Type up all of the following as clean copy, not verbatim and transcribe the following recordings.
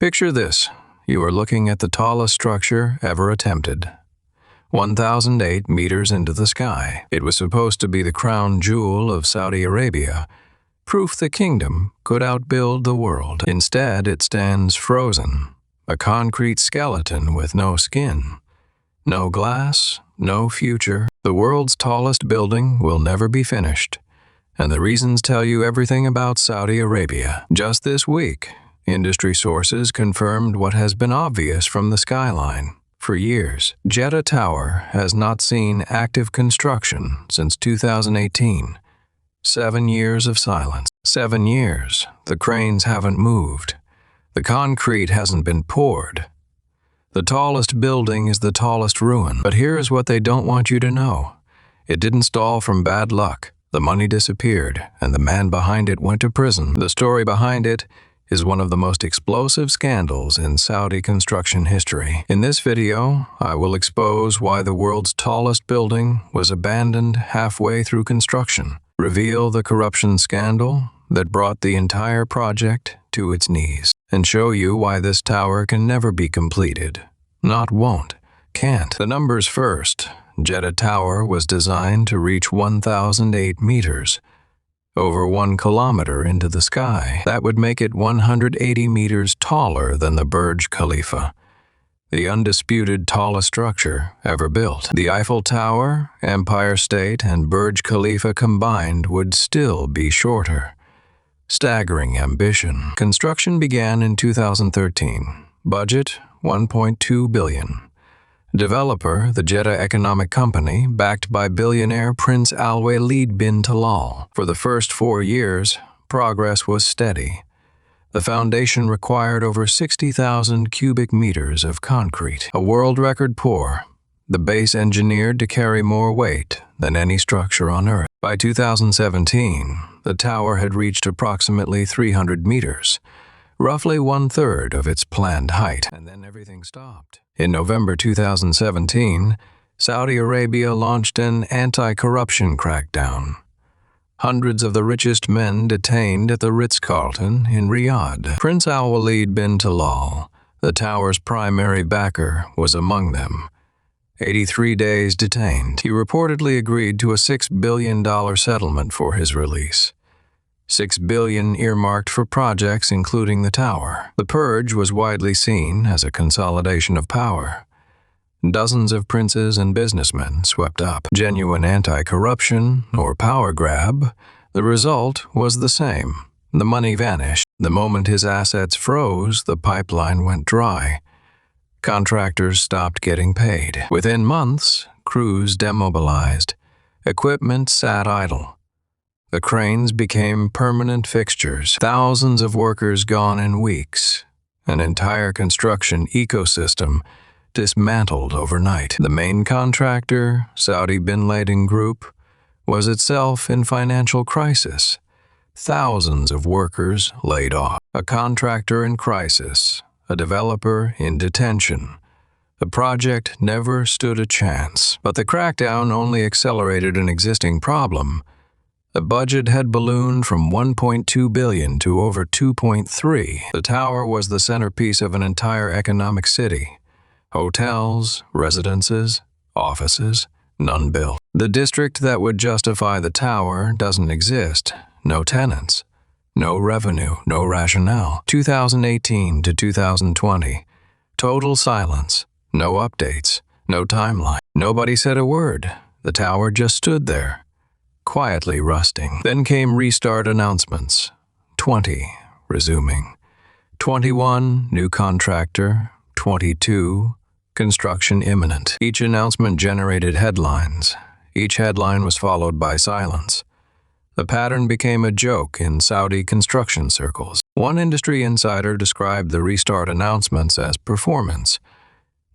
Picture this. You are looking at the tallest structure ever attempted. 1,008 meters into the sky. It was supposed to be the crown jewel of Saudi Arabia, proof the kingdom could outbuild the world. Instead, it stands frozen, a concrete skeleton with no skin. No glass, no future. The world's tallest building will never be finished. And the reasons tell you everything about Saudi Arabia. Just this week, industry sources confirmed what has been obvious from the skyline. For years, Jeddah Tower has not seen active construction since 2018. 7 years of silence. 7 years. The cranes haven't moved. The concrete hasn't been poured. The tallest building is the tallest ruin. But here's what they don't want you to know. It didn't stall from bad luck. The money disappeared, and the man behind it went to prison. The story behind it is one of the most explosive scandals in Saudi construction history. In this video, I will expose why the world's tallest building was abandoned halfway through construction, reveal the corruption scandal that brought the entire project to its knees, and show you why this tower can never be completed. Not won't, can't. The numbers first. Jeddah Tower was designed to reach 1,008 meters, over 1 kilometer into the sky. That would make it 180 meters taller than the Burj Khalifa, the undisputed tallest structure ever built. The Eiffel Tower, Empire State, and Burj Khalifa combined would still be shorter. Staggering ambition. Construction began in 2013. Budget, $1.2 billion. Developer, the Jeddah Economic Company, backed by billionaire Prince Al-Walid bin Talal. For the first 4 years, progress was steady. The foundation required over 60,000 cubic meters of concrete, a world record pour. The base engineered to carry more weight than any structure on Earth. By 2017, the tower had reached approximately 300 meters, roughly 1/3 of its planned height, and then everything stopped. In November 2017, Saudi Arabia launched an anti-corruption crackdown. Hundreds of the richest men detained at the Ritz-Carlton in Riyadh. Prince Al-Walid bin Talal, the tower's primary backer, was among them. 83 days detained. He reportedly agreed to a $6 billion settlement for his release. $6 billion earmarked for projects including the tower. The purge was widely seen as a consolidation of power. Dozens of princes and businessmen swept up. Genuine anti-corruption or power grab, the result was the same. The money vanished. The moment his assets froze, the pipeline went dry. Contractors stopped getting paid. Within months, crews demobilized. Equipment sat idle. The cranes became permanent fixtures. Thousands of workers gone in weeks. An entire construction ecosystem dismantled overnight. The main contractor, Saudi Bin Laden Group, was itself in financial crisis. Thousands of workers laid off. A contractor in crisis. A developer in detention. The project never stood a chance. But the crackdown only accelerated an existing problem. The budget had ballooned from $1.2 billion to over $2.3. The tower was the centerpiece of an entire economic city. Hotels, residences, offices, none built. The district that would justify the tower doesn't exist. No tenants. No revenue, no rationale. 2018 to 2020. Total silence. No updates. No timeline. Nobody said a word. The tower just stood there, quietly rusting. Then came restart announcements. 20, resuming. 21, new contractor. 22, construction imminent. Each announcement generated headlines. Each headline was followed by silence. The pattern became a joke in Saudi construction circles. One industry insider described the restart announcements as performance,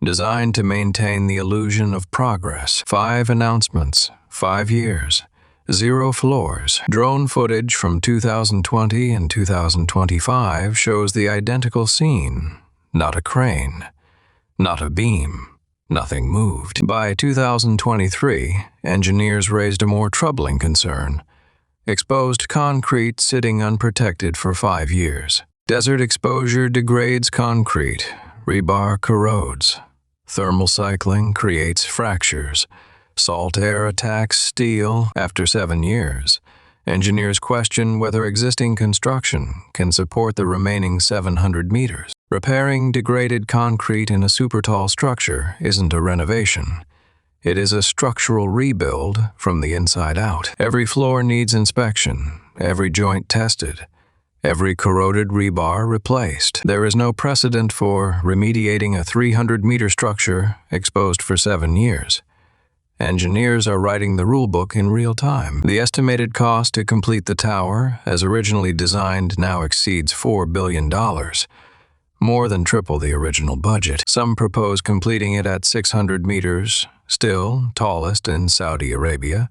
designed to maintain the illusion of progress. 5 announcements, 5 years. 0 floors. Drone footage from 2020 and 2025 shows the identical scene. Not a crane. Not a beam. Nothing moved. By 2023, engineers raised a more troubling concern. Exposed concrete sitting unprotected for 5 years. Desert exposure degrades concrete, rebar corrodes. Thermal cycling creates fractures. Salt air attacks steel after 7 years. Engineers question whether existing construction can support the remaining 700 meters. Repairing degraded concrete in a super tall structure isn't a renovation. It is a structural rebuild from the inside out. Every floor needs inspection, every joint tested, every corroded rebar replaced. There is no precedent for remediating a 300-meter structure exposed for 7 years. Engineers are writing the rulebook in real time. The estimated cost to complete the tower, as originally designed, now exceeds $4 billion, more than triple the original budget. Some propose completing it at 600 meters, still tallest in Saudi Arabia,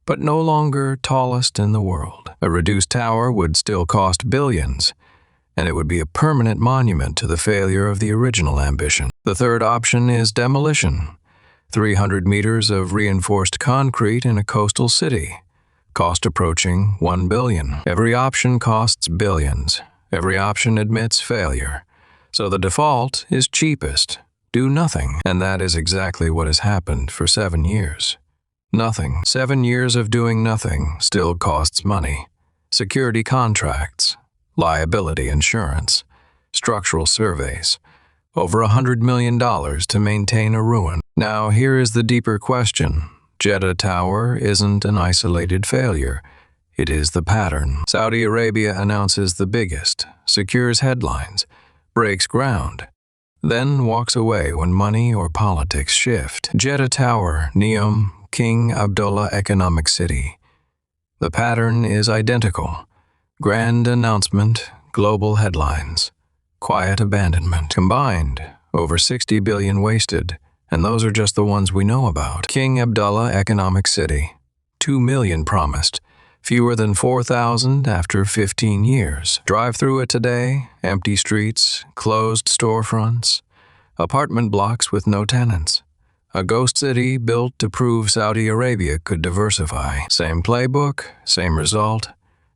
but no longer tallest in the world. A reduced tower would still cost billions, and it would be a permanent monument to the failure of the original ambition. The third option is demolition. 300 meters of reinforced concrete in a coastal city, cost approaching $1 billion. Every option costs billions. Every option admits failure. So the default is cheapest. Do nothing. And that is exactly what has happened for 7 years. Nothing. 7 years of doing nothing still costs money. Security contracts, liability insurance, structural surveys. Over $100 million to maintain a ruin. Now, here is the deeper question. Jeddah Tower isn't an isolated failure. It is the pattern. Saudi Arabia announces the biggest, secures headlines, breaks ground, then walks away when money or politics shift. Jeddah Tower, NEOM, King Abdullah Economic City. The pattern is identical. Grand announcement, global headlines. Quiet abandonment. Combined, over 60 billion wasted, and those are just the ones we know about. King Abdullah Economic City. 2 million promised. Fewer than 4,000 after 15 years. Drive through it today, empty streets, closed storefronts, apartment blocks with no tenants. A ghost city built to prove Saudi Arabia could diversify. Same playbook, same result.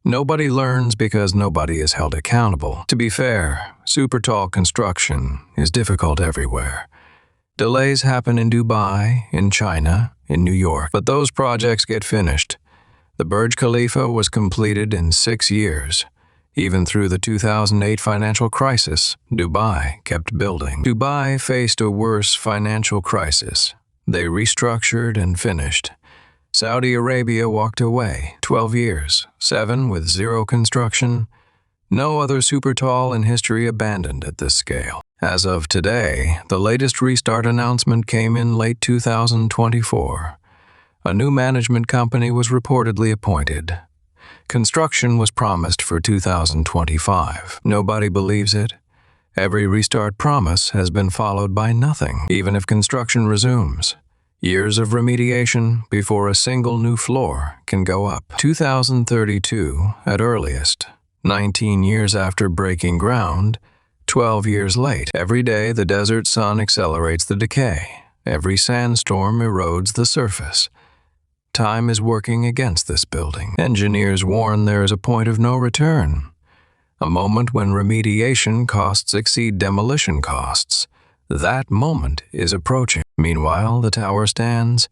Nobody learns because nobody is held accountable. To be fair, super tall construction is difficult everywhere. Delays happen in Dubai, in China, in New York, but those projects get finished. The Burj Khalifa was completed in 6 years. Even through the 2008 financial crisis, Dubai kept building. Dubai faced a worse financial crisis. They restructured and finished. Saudi Arabia walked away. 12 years, 7 with zero construction. No other super tall in history abandoned at this scale. As of today, the latest restart announcement came in late 2024. A new management company was reportedly appointed. Construction was promised for 2025. Nobody believes it. Every restart promise has been followed by nothing, even if construction resumes. Years of remediation before a single new floor can go up. 2032 at earliest. 19 years after breaking ground, 12 years late. Every day the desert sun accelerates the decay. Every sandstorm erodes the surface. Time is working against this building. Engineers warn there is a point of no return. A moment when remediation costs exceed demolition costs. That moment is approaching. Meanwhile, the tower stands,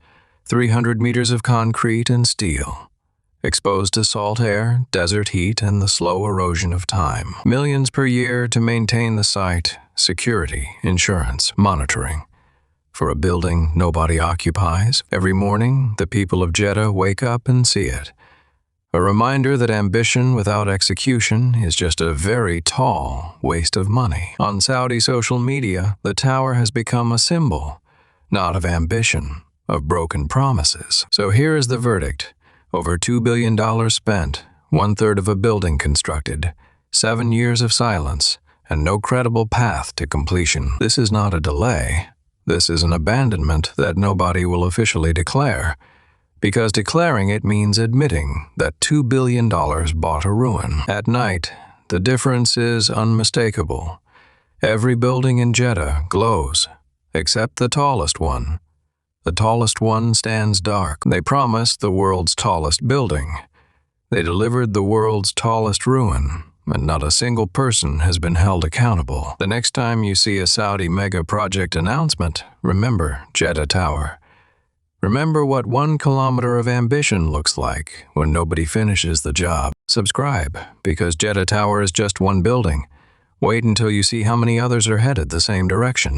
300 meters of concrete and steel, exposed to salt air, desert heat, and the slow erosion of time. Millions per year to maintain the site, security, insurance, monitoring. For a building nobody occupies, every morning the people of Jeddah wake up and see it. A reminder that ambition without execution is just a very tall waste of money. On Saudi social media, the tower has become a symbol, not of ambition, of broken promises. So here is the verdict. Over $2 billion spent, 1/3 of a building constructed, 7 years of silence, and no credible path to completion. This is not a delay. This is an abandonment that nobody will officially declare, because declaring it means admitting that $2 billion bought a ruin. At night, the difference is unmistakable. Every building in Jeddah glows, except the tallest one. The tallest one stands dark. They promised the world's tallest building. They delivered the world's tallest ruin, and not a single person has been held accountable. The next time you see a Saudi mega project announcement, remember Jeddah Tower. Remember what 1 kilometer of ambition looks like when nobody finishes the job. Subscribe, because Jeddah Tower is just one building. Wait until you see how many others are headed the same direction.